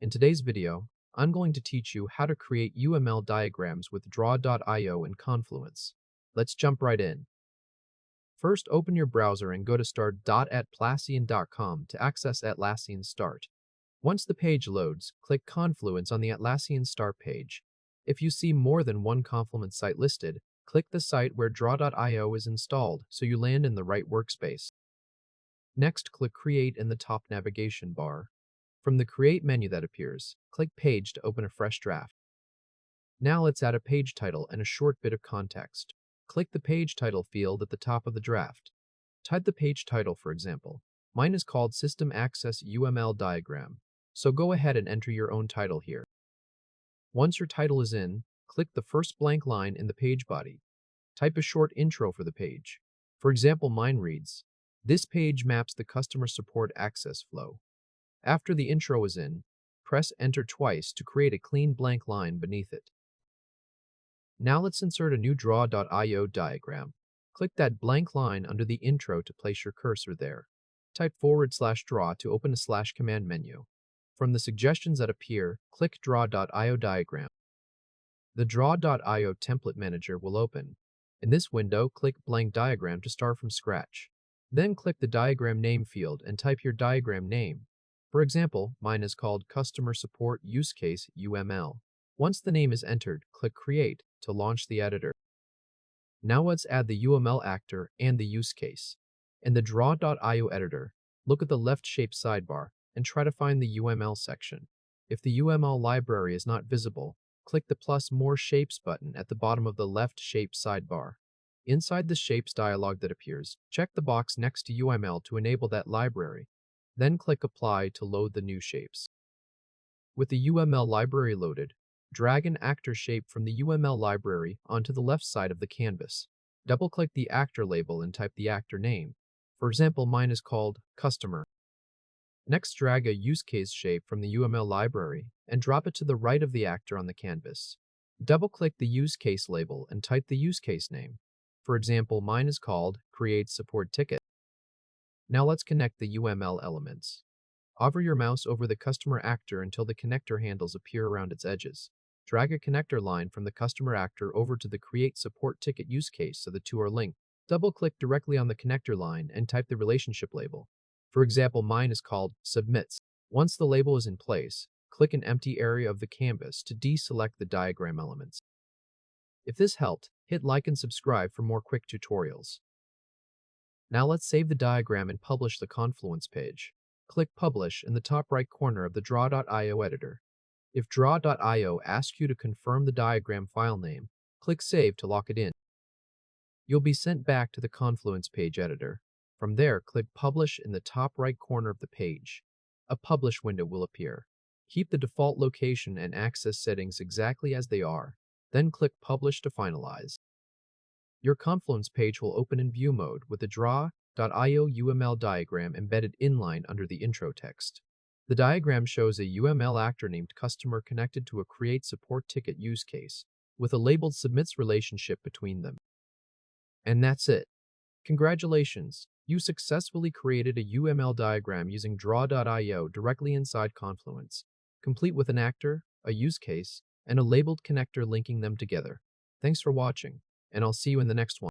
In today's video, I'm going to teach you how to create UML diagrams with draw.io in Confluence. Let's jump right in. First, open your browser and go to start.atlassian.com to access Atlassian Start. Once the page loads, click Confluence on the Atlassian Start page. If you see more than one Confluence site listed, click the site where draw.io is installed so you land in the right workspace. Next, click Create in the top navigation bar. From the Create menu that appears, click Page to open a fresh draft. Now let's add a page title and a short bit of context. Click the page title field at the top of the draft. Type the page title, for example. Mine is called System Access UML Diagram, so go ahead and enter your own title here. Once your title is in, click the first blank line in the page body. Type a short intro for the page. For example, mine reads, "This page maps the customer support access flow." After the intro is in, press Enter twice to create a clean blank line beneath it. Now let's insert a new draw.io diagram. Click that blank line under the intro to place your cursor there. Type /draw to open a / command menu. From the suggestions that appear, click draw.io diagram. The draw.io template manager will open. In this window, click blank diagram to start from scratch. Then click the diagram name field and type your diagram name. For example, mine is called Customer Support Use Case UML. Once the name is entered, click Create to launch the editor. Now let's add the UML actor and the use case. In the draw.io editor, look at the left shape sidebar and try to find the UML section. If the UML library is not visible, click the plus More Shapes button at the bottom of the left shape sidebar. Inside the Shapes dialog that appears, check the box next to UML to enable that library. Then click Apply to load the new shapes. With the UML library loaded, drag an actor shape from the UML library onto the left side of the canvas. Double-click the actor label and type the actor name. For example, mine is called Customer. Next, drag a use case shape from the UML library and drop it to the right of the actor on the canvas. Double-click the use case label and type the use case name. For example, mine is called Create Support Ticket. Now let's connect the UML elements. Hover your mouse over the customer actor until the connector handles appear around its edges. Drag a connector line from the customer actor over to the Create Support Ticket use case so the two are linked. Double-click directly on the connector line and type the relationship label. For example, mine is called Submits. Once the label is in place, click an empty area of the canvas to deselect the diagram elements. If this helped, hit like and subscribe for more quick tutorials. Now let's save the diagram and publish the Confluence page. Click Publish in the top right corner of the draw.io editor. If draw.io asks you to confirm the diagram file name, click Save to lock it in. You'll be sent back to the Confluence page editor. From there, click Publish in the top right corner of the page. A Publish window will appear. Keep the default location and access settings exactly as they are. Then click Publish to finalize. Your Confluence page will open in view mode with the draw.io UML diagram embedded inline under the intro text. The diagram shows a UML actor named Customer connected to a Create Support Ticket use case, with a labeled Submits relationship between them. And that's it. Congratulations! You successfully created a UML diagram using draw.io directly inside Confluence, complete with an actor, a use case, and a labeled connector linking them together. Thanks for watching, and I'll see you in the next one.